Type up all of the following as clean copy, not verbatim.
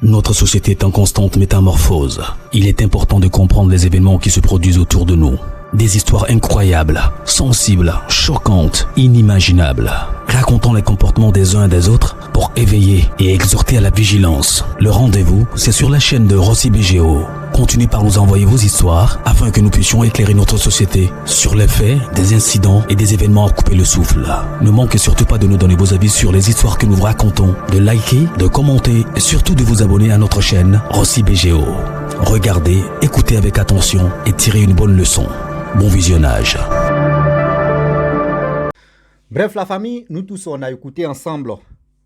Notre société est en constante métamorphose. Il est important de comprendre les événements qui se produisent autour de nous. Des histoires incroyables, sensibles, choquantes, inimaginables. Racontons les comportements des uns et des autres pour éveiller et exhorter à la vigilance. Le rendez-vous, c'est sur la chaîne de Rossi BGO. Continuez par nous envoyer vos histoires afin que nous puissions éclairer notre société sur les faits, des incidents et des événements à couper le souffle. Ne manquez surtout pas de nous donner vos avis sur les histoires que nous vous racontons, de liker, de commenter et surtout de vous abonner à notre chaîne Rossi BGO. Regardez, écoutez avec attention et tirez une bonne leçon. Bon visionnage. Bref, la famille, nous tous, on a écouté ensemble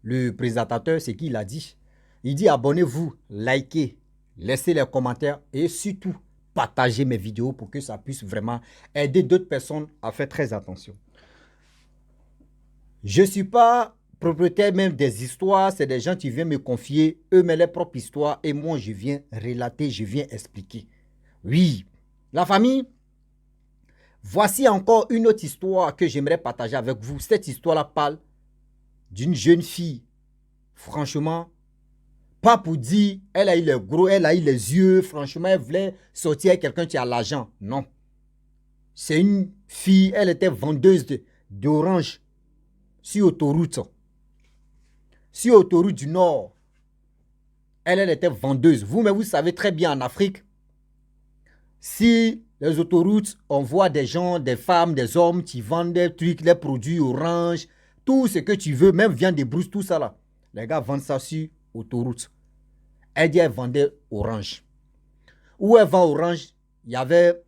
le présentateur, ce qu'il a dit. Il dit abonnez-vous, likez, laissez les commentaires et surtout partagez mes vidéos pour que ça puisse vraiment aider d'autres personnes à faire très attention. Je ne suis pas propriétaire même des histoires, c'est des gens qui viennent me confier eux-mêmes leurs propres histoires et moi je viens relater, je viens expliquer. Oui, la famille, voici encore une autre histoire que j'aimerais partager avec vous. Cette histoire-là parle d'une jeune fille, franchement, pas pour dire, elle a eu les gros, elle a eu les yeux, franchement, elle voulait sortir avec quelqu'un qui a l'argent. Non. C'est une fille, elle était vendeuse d'orange sur autoroute. Sur autoroute du Nord. Elle était vendeuse. Vous-même, vous savez très bien en Afrique, si les autoroutes, on voit des gens, des femmes, des hommes qui vendent des trucs, les produits orange, tout ce que tu veux, même viande de brousse, tout ça là. Les gars vendent ça sur autoroute. Elle dit elle vendait orange. Où elle vend orange, il y avait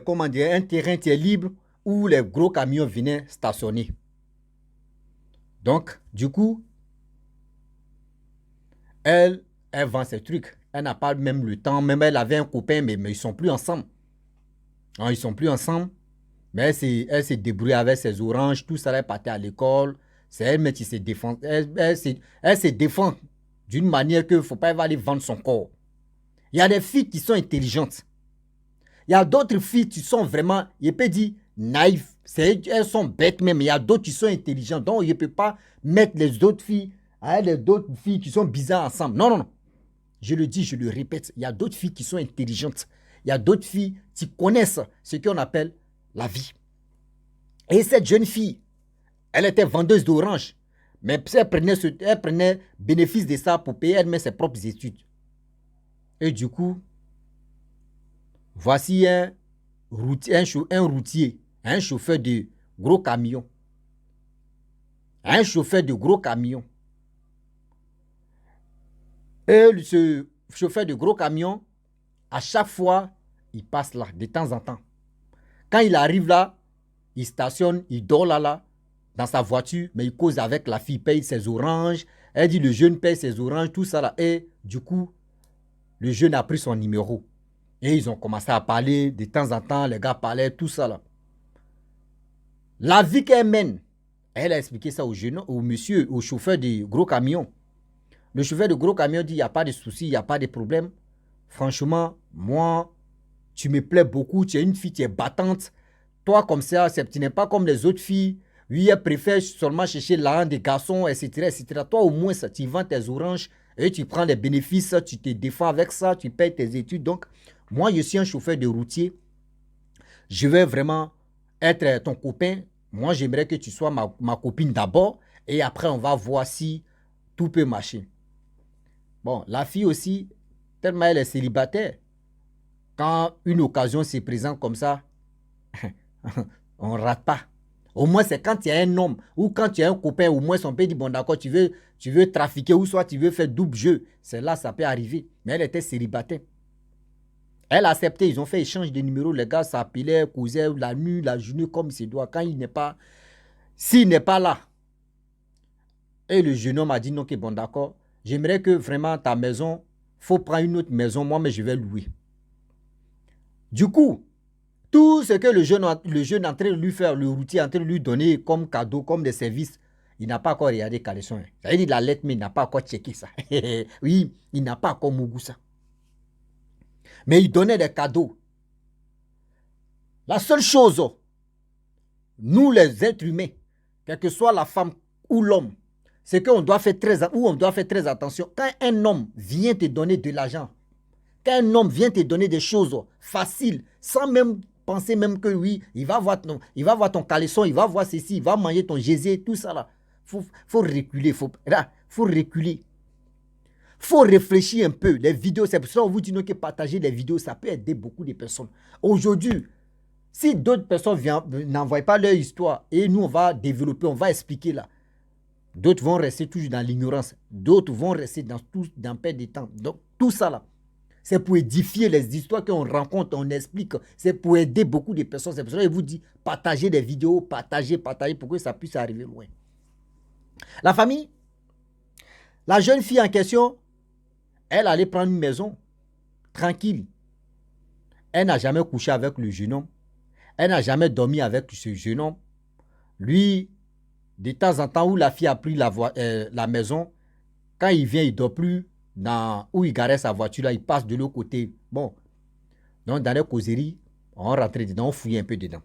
comment dire, un terrain qui est libre où les gros camions venaient stationner. Donc, du coup, elle vend ses trucs. Elle n'a pas même le temps. Même elle avait un copain, mais ils ne sont plus ensemble. Ils ne sont plus ensemble. Mais elle s'est débrouillée avec ses oranges. Tout ça, elle partait à l'école. C'est elle-même qui se défend. Elle se défend d'une manière qu'il ne faut pas aller vendre son corps. Il y a des filles qui sont intelligentes. Il y a d'autres filles qui sont vraiment, je peux dire, naïves. Elles sont bêtes même. Il y a d'autres qui sont intelligentes. Donc, je ne peux pas mettre les autres filles avec d'autres filles qui sont bizarres ensemble. Non, non, non. Je le dis, je le répète. Il y a d'autres filles qui sont intelligentes. Il y a d'autres filles qui connaissent ce qu'on appelle la vie. Et cette jeune fille, elle était vendeuse d'orange. Mais elle prenait bénéfice de ça pour payer elle-même ses propres études. Et du coup, voici un routier, un chauffeur de gros camion. Un chauffeur de gros camion. Et ce chauffeur de gros camion, à chaque fois, il passe là, de temps en temps. Quand il arrive là, il stationne, il dort là, dans sa voiture, mais il cause avec la fille, paye ses oranges. Elle dit le jeune paye ses oranges, tout ça là. Et du coup, le jeune a pris son numéro. Et ils ont commencé à parler, de temps en temps, les gars parlaient, tout ça là. La vie qu'elle mène, elle a expliqué ça au jeune, au monsieur, au chauffeur de gros camion. Le chauffeur de gros camion dit, il n'y a pas de souci, il n'y a pas de problème. Franchement, moi, tu me plais beaucoup, tu es une fille, tu es battante. Toi, comme ça, tu n'es pas comme les autres filles. Oui, elle préfère seulement chercher l'argent des garçons, etc., etc. Toi, au moins, ça, tu vends tes oranges et tu prends des bénéfices, tu te défends avec ça, tu payes tes études. Donc, moi, je suis un chauffeur de routier. Je vais vraiment être ton copain. Moi, j'aimerais que tu sois ma copine d'abord et après, on va voir si tout peut marcher. Bon, la fille aussi, tellement elle est célibataire, quand une occasion se présente comme ça, on ne rate pas. Au moins, c'est quand il y a un homme ou quand tu as un copain, au moins, on peut dire, bon, d'accord, tu veux trafiquer ou soit tu veux faire double jeu. C'est là, ça peut arriver. Mais elle était célibataire. Elle a accepté, ils ont fait échange de numéros. Les gars s'appelaient, causaient la nuit, la journée, comme il se doit. Quand il n'est pas, s'il n'est pas là. Et le jeune homme a dit, non, ok, bon, d'accord. J'aimerais que vraiment ta maison, il faut prendre une autre maison, moi, mais je vais louer. Du coup, tout ce que le jeune est en train de lui faire, le routier est en train de lui donner comme cadeau, comme des services, il n'a pas encore regardé Caleçon. Ça veut dire la lettre, mais il n'a pas encore checké ça. Oui, il n'a pas encore mougou ça. Mais il donnait des cadeaux. La seule chose, nous les êtres humains, quelle que soit la femme ou l'homme, c'est qu'on doit faire on doit faire très attention. Quand un homme vient te donner de l'argent, quand un homme vient te donner des choses faciles, sans même penser même que oui, il va voir ton caleçon, il va voir ceci, il va manger ton gésé, tout ça là. Faut reculer, faut reculer. Faut réfléchir un peu. Les vidéos, c'est pour ça qu'on vous dit que partager les vidéos, ça peut aider beaucoup de personnes. Aujourd'hui, si d'autres personnes n'envoient pas leur histoire et nous, on va développer, on va expliquer là, d'autres vont rester toujours dans l'ignorance. D'autres vont rester dans perte de temps. Donc, tout ça là, c'est pour édifier les histoires qu'on rencontre, on explique. C'est pour aider beaucoup de personnes. C'est pour ça que je vous dis, partagez des vidéos, partagez pour que ça puisse arriver loin. La famille, la jeune fille en question, elle allait prendre une maison, tranquille. Elle n'a jamais couché avec le jeune homme. Elle n'a jamais dormi avec ce jeune homme. Lui, de temps en temps, où la fille a pris la maison, quand il vient, il ne dort plus où il garait sa voiture, là, il passe de l'autre côté. Bon, donc dans les causeries, on rentre dedans, on fouille un peu dedans.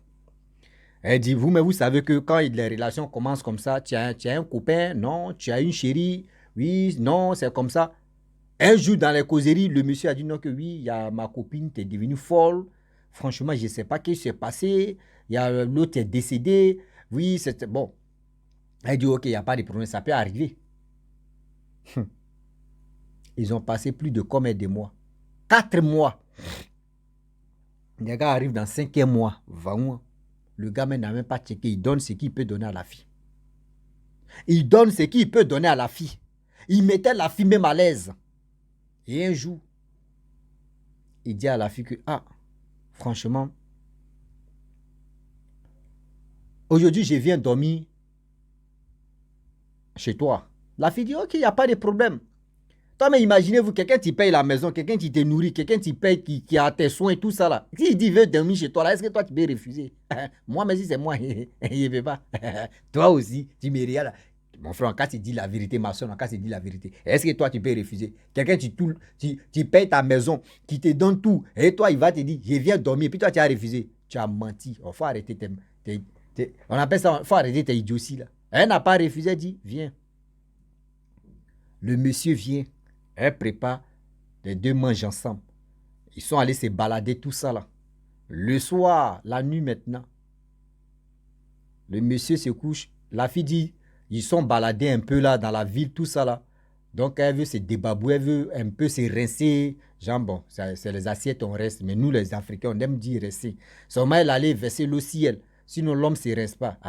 Elle dit, vous savez que quand les relations commencent comme ça, tu as un copain, non, tu as une chérie, oui, non, c'est comme ça. Un jour, dans les causeries, le monsieur a dit non, que oui, il y a ma copine, tu es devenue folle. Franchement, je ne sais pas ce qui s'est passé. Il y a l'autre est décédé. Oui, c'était bon. Elle dit, ok, il n'y a pas de problème, ça peut arriver. Ils ont passé plus de combien de mois? 4 mois. Les gars arrivent dans 5e mois, 20 mois. Le gars n'a même pas checké. Il donne ce qu'il peut donner à la fille. Il donne ce qu'il peut donner à la fille. Il mettait la fille même à l'aise. Et un jour, il dit à la fille que, franchement, aujourd'hui, je viens dormir chez toi. La fille dit, ok, il n'y a pas de problème. Toi, mais imaginez-vous, quelqu'un qui paye la maison, quelqu'un qui te nourrit, quelqu'un qui paye, qui a tes soins et tout ça là. S'il dit, veut dormir chez toi là, est-ce que toi, tu peux refuser? Moi, mais si c'est moi, il ne veut pas. Toi aussi, tu me regardes. Mon frère, en cas, il dit la vérité, ma soeur, en cas, il dit la vérité. Est-ce que toi, tu peux refuser? Quelqu'un, tu payes ta maison, qui te donne tout, et toi, il va te dire, je viens dormir, puis toi, tu as refusé. Tu as menti. Il faut arrêter on appelle ça, il faut arrêter tes idioties là. Elle n'a pas refusé, elle dit, viens. Le monsieur vient, elle prépare, les deux mangent ensemble. Ils sont allés se balader, tout ça là. Le soir, la nuit maintenant, le monsieur se couche, la fille dit, ils sont baladés un peu là dans la ville, tout ça là. Donc elle veut se débabouer, elle veut un peu se rincer. Genre bon, c'est les assiettes, on reste. Mais nous les Africains, on aime dire rincer. Seulement elle allait verser l'eau ciel. Sinon l'homme ne se rince pas.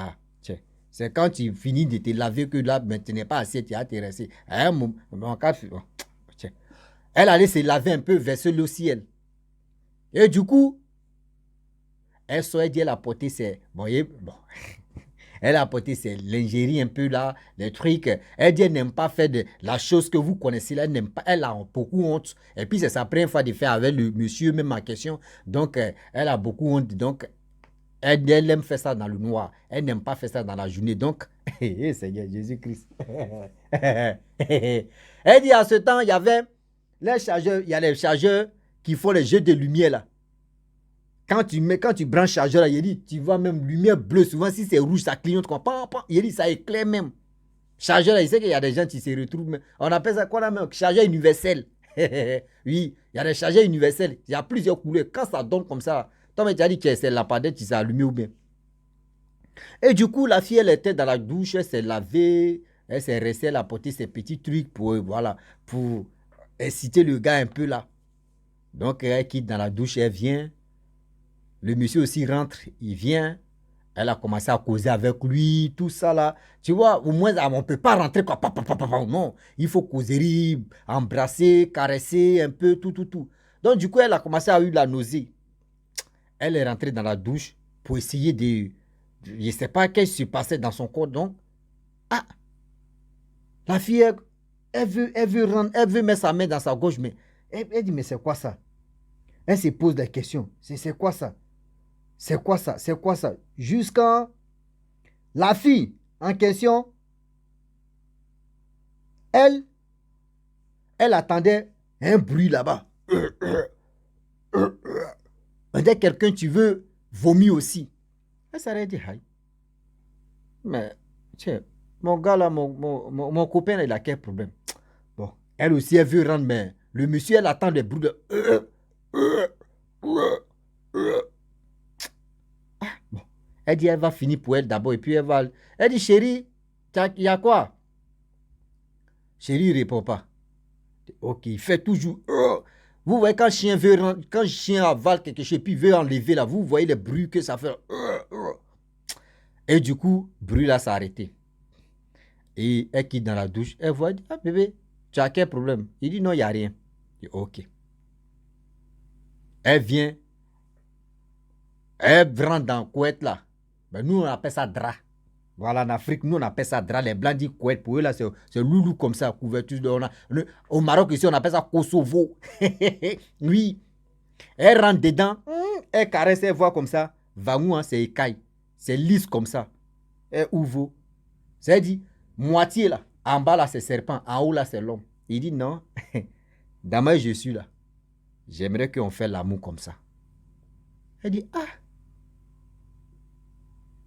Tiens. C'est quand tu finis de te laver que là, tu n'es pas assiette, tu as te rincer. Tiens. Elle allait se laver un peu, verser l'eau ciel. Et du coup, elle dit, elle a porté ses... Elle a apporté ses lingeries un peu là, les trucs. Elle dit, elle n'aime pas faire de la chose que vous connaissez là. Elle n'aime pas, elle a beaucoup honte. Et puis, c'est sa première fois de faire avec le monsieur, même en question. Donc, elle a beaucoup honte. Donc, elle aime faire ça dans le noir. Elle n'aime pas faire ça dans la journée. Donc, Seigneur Jésus-Christ. Elle dit, à ce temps, il y avait les chargeurs, il y a les chargeurs qui font les jeux de lumière là. Quand tu branches le chargeur, là, il dit, tu vois même lumière bleue. Souvent, si c'est rouge, ça clignote. Il dit, ça éclaire même. Chargeur, là, il sait qu'il y a des gens qui se retrouvent. On appelle ça quoi là même? Chargeur universel. Oui, il y a des chargeurs universels. Il y a plusieurs couleurs. Quand ça donne comme ça, toi, mais tu as dit que c'est la padette qui s'est allumée ou bien. Et du coup, la fille, elle était dans la douche, elle s'est lavée, elle s'est restée, elle a porté ses petits trucs pour inciter le gars un peu là. Donc, elle quitte dans la douche, elle vient. Le monsieur aussi rentre, il vient. Elle a commencé à causer avec lui, tout ça là. Tu vois, au moins, on ne peut pas rentrer quoi. Non, il faut causer, embrasser, caresser un peu, tout. Donc, du coup, elle a commencé à avoir la nausée. Elle est rentrée dans la douche pour essayer de... Je ne sais pas qu'est-ce qui se passait dans son corps. Donc, la fille, elle veut mettre sa main dans sa gauche, mais elle dit, mais c'est quoi ça? Elle se pose des questions. C'est quoi ça? C'est quoi ça? C'est quoi ça? Jusqu'à la fille en question, elle attendait un bruit là-bas. Dès quelqu'un, tu veux vomir aussi. Elle s'arrête et dit, mais tiens, mon gars là, mon copain, là, il a quel problème? Bon, elle aussi, elle veut rendre, mais le monsieur, elle attend des bruits de... Bon. Elle dit, elle va finir pour elle d'abord, et puis elle va... Elle dit, chérie, il y a quoi? Chérie, il ne répond pas. Ok, il fait toujours... Vous voyez, quand chien veut rendre, quand chien avale quelque chose, puis veut enlever là, vous voyez les bruits que ça fait. Et du coup, le bruit là s'est arrêté. Et elle quitte dans la douche. Elle voit, elle dit, ah bébé, tu as quel problème? Il dit, non, il n'y a rien. Il dit, ok. Elle vient. Elle rentre dans le couette là. Ben, nous, on appelle ça drap. Voilà, en Afrique, nous, on appelle ça drap. Les Blancs disent couette. Pour eux, là, c'est loulou comme ça, couverture. Au Maroc, ici, on appelle ça Kosovo. Oui. Elle rentre dedans. Elle caresse, elle voit comme ça. Vangou, hein, c'est écaille. C'est lisse comme ça. Elle ouvre. C'est dit, moitié là. En bas là, c'est serpent. En haut là, c'est l'homme. Il dit, non. Dans moi, je suis là. J'aimerais qu'on fasse l'amour comme ça. Elle dit, ah.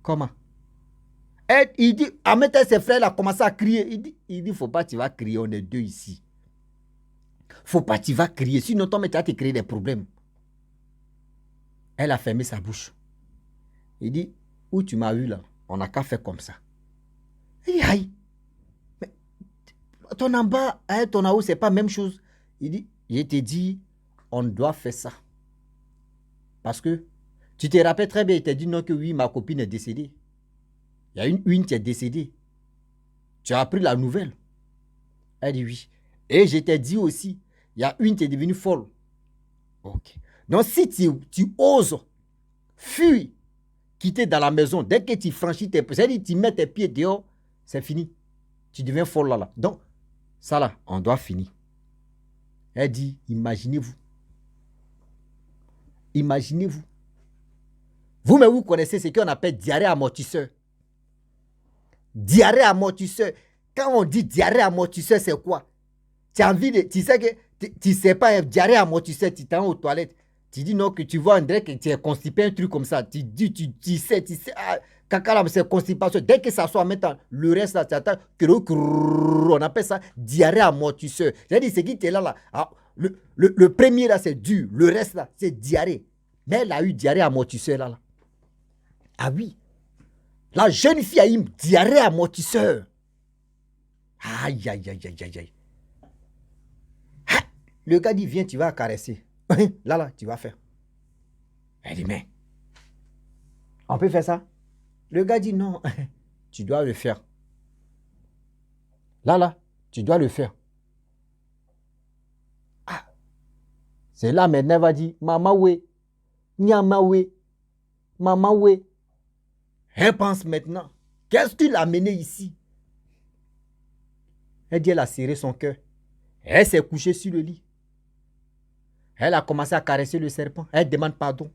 Comment? Il dit, Ahmed et ses frères là commencé à crier. Il dit, faut pas, tu vas crier, on est deux ici. Faut pas, tu vas crier, sinon toi, tu vas te créer des problèmes. Elle a fermé sa bouche. Il dit, où tu m'as eu là? On n'a qu'à faire comme ça. Il dit, aïe. Mais ton en bas, hein, ton en haut, c'est pas la même chose. Il dit, je t'ai dit, on doit faire ça. Parce que, tu te rappelles très bien, il t'a dit non que oui, ma copine est décédée. Il y a une qui est décédée. Tu as appris la nouvelle. Elle dit oui. Et je t'ai dit aussi, il y a une qui est devenue folle. Ok. Donc si tu oses fuir, quitter dans la maison, dès que tu franchis tes pieds, c'est-à-dire tu mets tes pieds dehors, c'est fini. Tu deviens folle là. Donc, ça là, on doit finir. Elle dit, imaginez-vous. Imaginez-vous. Vous-même, vous connaissez ce qu'on appelle diarrhée amortisseur. Diarrhée amortisseur. Quand on dit diarrhée amortisseur, c'est quoi? Tu as envie de... Tu sais que... Tu sais pas, diarrhée amortisseur, tu t'en aux toilettes. Tu dis non, que tu vois André que tu es constipé, un truc comme ça. Tu dis, tu sais, ah, caca là, c'est constipation. Dès que ça soit maintenant, le reste là, tu attends, on appelle ça diarrhée amortisseur. J'ai dit, c'est qui t'es là. Ah, le premier là, c'est dur. Le reste là, c'est diarrhée. Mais elle a eu diarrhée amortisseur là. Ah oui. La jeune fille a eu diarrhée amortisseur. Aïe, aïe, aïe, aïe, aïe, aïe. Le gars dit, viens, tu vas caresser. Là, tu vas faire. Elle dit, mais, on peut faire ça? Le gars dit, non, tu dois le faire. Là, tu dois le faire. Ah. C'est là, maintenant, elle va dire, maman, oui. Nyama, oui. Maman, oui. Elle pense maintenant, qu'est-ce que tu l'as amené ici? Elle dit, elle a serré son cœur. Elle s'est couchée sur le lit. Elle a commencé à caresser le serpent. Elle demande pardon.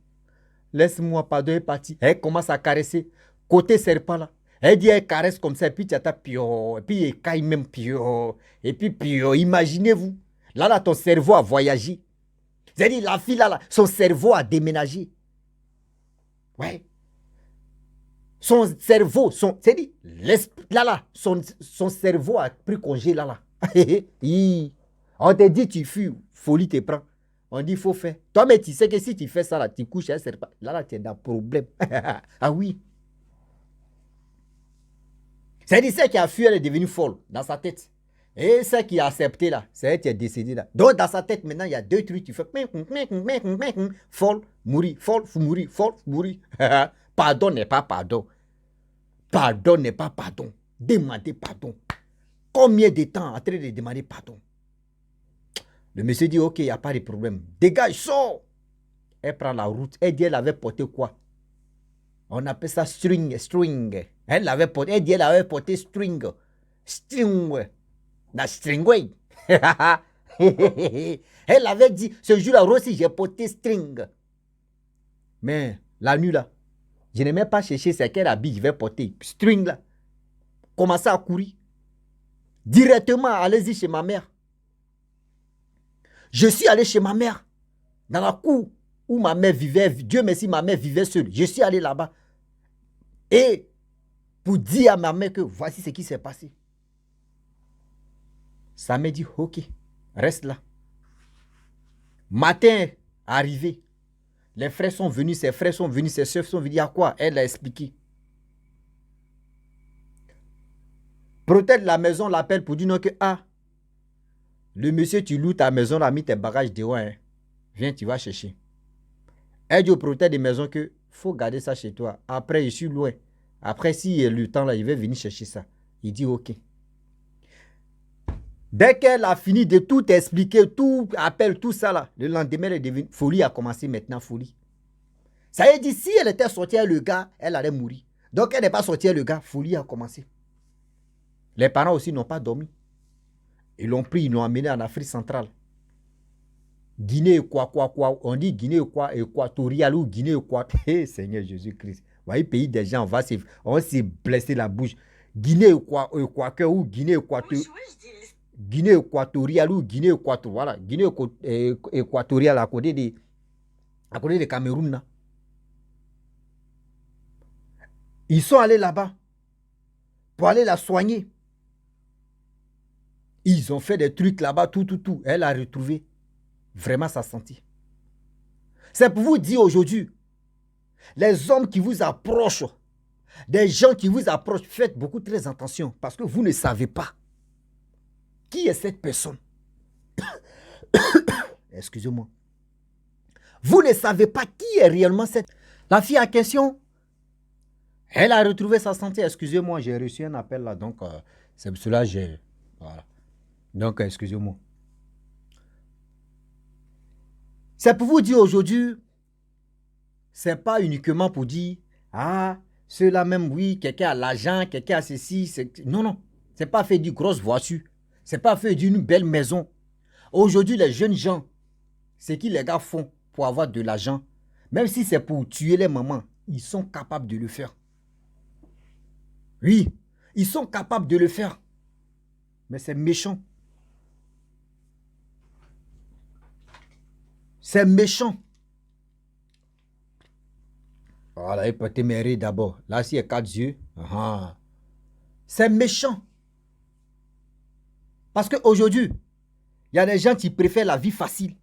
Laisse-moi, pardon, elle est partie. Elle commence à caresser. Côté serpent là. Elle dit, elle caresse comme ça. Et puis tu attends, pio. Et puis elle caille même, pio. Et puis, pio. Imaginez-vous. Là, ton cerveau a voyagé. C'est-à-dire, la fille là, son cerveau a déménagé. Ouais. Son cerveau, c'est-à-dire, son cerveau a pris congé là. On te dit, tu fuis, folie te prend. On dit, il faut faire. Toi, mais tu sais que si tu fais ça, là, tu couches, là, tu es dans le problème. Ah oui. C'est-à-dire, celle qui a fui, elle est devenue folle dans sa tête. Et celle qui a accepté, là, c'est elle qui est décédée, là. Donc, dans sa tête, maintenant, il y a deux trucs. Tu fais folle, mourir, folle, mourir, folle, mourir. Pardon n'est pas pardon. Pardon n'est pas pardon. Demandez pardon. Combien de temps en train de demander pardon? Le monsieur dit, ok, il n'y a pas de problème. Dégage, sors. Elle prend la route. Elle dit, elle avait porté quoi? On appelle ça string. Elle avait porté, elle dit, elle avait porté string. La string. Elle avait dit, ce jour-là aussi, j'ai porté string. Mais la nuit là, je n'ai même pas cherché c'est quel habit je vais porter. String là. Commencer à courir. Directement, allez-y chez ma mère. Je suis allé chez ma mère. Dans la cour où ma mère vivait. Dieu merci, ma mère vivait seule. Je suis allé là-bas. Et pour dire à ma mère que voici ce qui s'est passé. Sa mère dit, ok, reste là. Matin, arrivé, les frères sont venus, ses frères sont venus, ses soeurs sont venus. À quoi? Elle a expliqué. Peut-être la maison l'appelle pour dire non que, ah, le monsieur, tu loues ta maison, a mis tes bagages dehors. Hein. Viens, tu vas chercher. Elle dit au propriétaire des maisons que faut garder ça chez toi. Après, je suis loin. Après, s'il y a le temps là, il va venir chercher ça. Il dit ok. Dès qu'elle a fini de tout expliquer, tout appel, tout ça là, le lendemain, elle est devenue folie a commencé maintenant, folie. Ça veut dire, si elle était sortie avec le gars, elle allait mourir. Donc, elle n'est pas sortie avec le gars, folie a commencé. Les parents aussi n'ont pas dormi. Ils l'ont pris, ils l'ont amené en Afrique centrale. Guinée, quoi. On dit Guinée, équatoriale ou Guinée, Hey, Seigneur Jésus-Christ. Vous voyez, pays des gens, on va se blesser la bouche. Guinée, ou Guinée, Guinée équatoriale ou Guinée équatoriale. Voilà, Guinée équatoriale à côté de Cameroun. Là. Ils sont allés là-bas pour aller la soigner. Ils ont fait des trucs là-bas, tout. Elle a retrouvé vraiment sa santé. C'est pour vous dire aujourd'hui, les hommes qui vous approchent, des gens qui vous approchent, faites beaucoup très attention parce que vous ne savez pas qui est cette personne. Excusez-moi. Vous ne savez pas qui est réellement cette... La fille en question, elle a retrouvé sa santé. Excusez-moi, j'ai reçu un appel là, donc c'est pour cela que j'ai... Voilà. Donc, excusez-moi. C'est pour vous dire aujourd'hui, c'est pas uniquement pour dire, ah, ceux-là même, oui, quelqu'un a l'argent, quelqu'un a ceci. Non. C'est pas fait d'une grosse voiture. C'est pas fait d'une belle maison. Aujourd'hui, les jeunes gens, ce que les gars font pour avoir de l'argent, même si c'est pour tuer les mamans, ils sont capables de le faire. Oui, ils sont capables de le faire. Mais c'est méchant. C'est méchant. Voilà, il peut t'émérer d'abord. Là, s'il y a 4 yeux, c'est méchant. Parce qu'aujourd'hui, il y a des gens qui préfèrent la vie facile.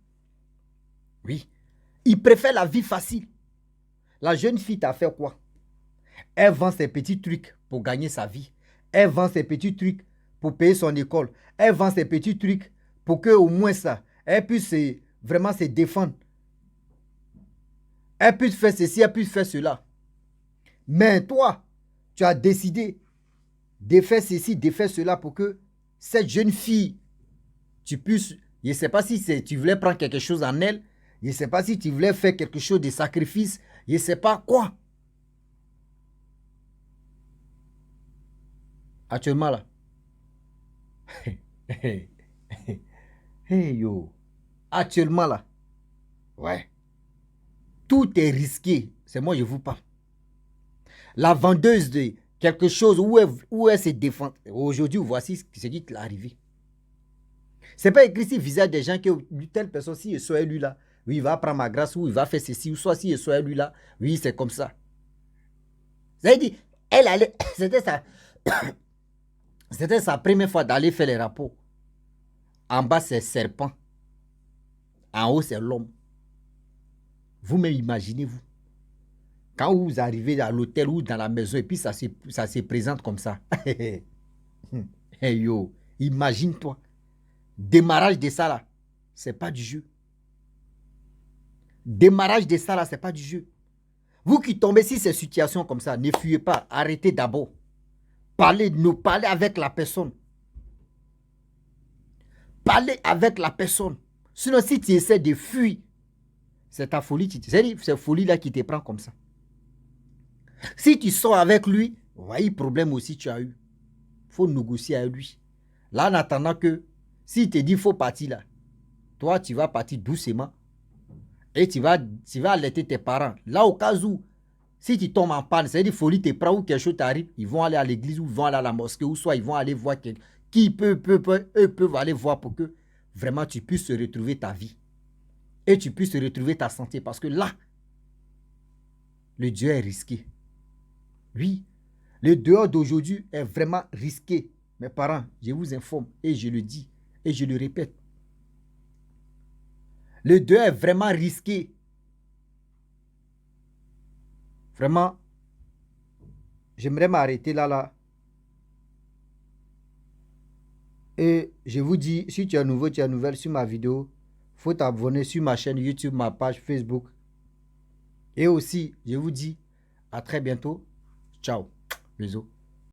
Oui, ils préfèrent la vie facile. La jeune fille t'a fait quoi? Elle vend ses petits trucs pour gagner sa vie. Elle vend ses petits trucs pour payer son école. Elle vend ses petits trucs pour que au moins ça, elle puisse vraiment se défendre. Elle puisse faire ceci, elle puisse faire cela. Mais toi, tu as décidé de faire ceci, de faire cela pour que cette jeune fille, tu puisses, je ne sais pas si tu voulais prendre quelque chose en elle, je ne sais pas si tu voulais faire quelque chose de sacrifice, je ne sais pas quoi. Actuellement là. Hey yo. Actuellement là. Ouais. Tout est risqué. C'est moi, je vous parle. La vendeuse de quelque chose où elle se défend. Aujourd'hui, voici ce qui est arrivé. Ce n'est pas écrit ici vis-à-vis des gens que telle personne, si il soit élu là, oui, il va prendre ma grâce, ou il va faire ceci, ou soit si il soit élu là, oui, c'est comme ça. Ça veut dire, elle allait, c'était sa première fois d'aller faire les rapports. En bas, c'est serpent. En haut, c'est l'homme. Vous-même, imaginez-vous. Quand vous arrivez à l'hôtel ou dans la maison et puis ça se présente comme ça. Hey yo, imagine-toi. Démarrage de ça là, c'est pas du jeu. Démarrage de ça là, c'est pas du jeu. Vous qui tombez sur ces situations comme ça, ne fuyez pas. Arrêtez d'abord. Parlez avec la personne. Parlez avec la personne. Sinon, si tu essaies de fuir, c'est ta folie. C'est cette folie-là qui te prend comme ça. Si tu sors avec lui, voyez le problème aussi tu as eu. Il faut négocier avec lui. Là, en attendant que, s'il te dit qu'il faut partir là, toi, tu vas partir doucement et tu vas alerter tes parents. Là, au cas où, si tu tombes en panne, c'est-à-dire folie te prend ou quelque chose t'arrive, ils vont aller à l'église ou ils vont aller à la mosquée ou soit ils vont aller voir eux peuvent aller voir pour que vraiment tu puisses retrouver ta vie et tu puisses retrouver ta santé parce que là, le Dieu est risqué. Oui, Le dehors d'aujourd'hui est vraiment risqué. Mes parents, je vous informe et je le dis et je le répète. Le dehors est vraiment risqué. Vraiment, j'aimerais m'arrêter là. Et je vous dis, si tu es nouveau, tu es nouvelle sur ma vidéo, il faut t'abonner sur ma chaîne YouTube, ma page Facebook. Et aussi, je vous dis à très bientôt. Ciao. Bisous.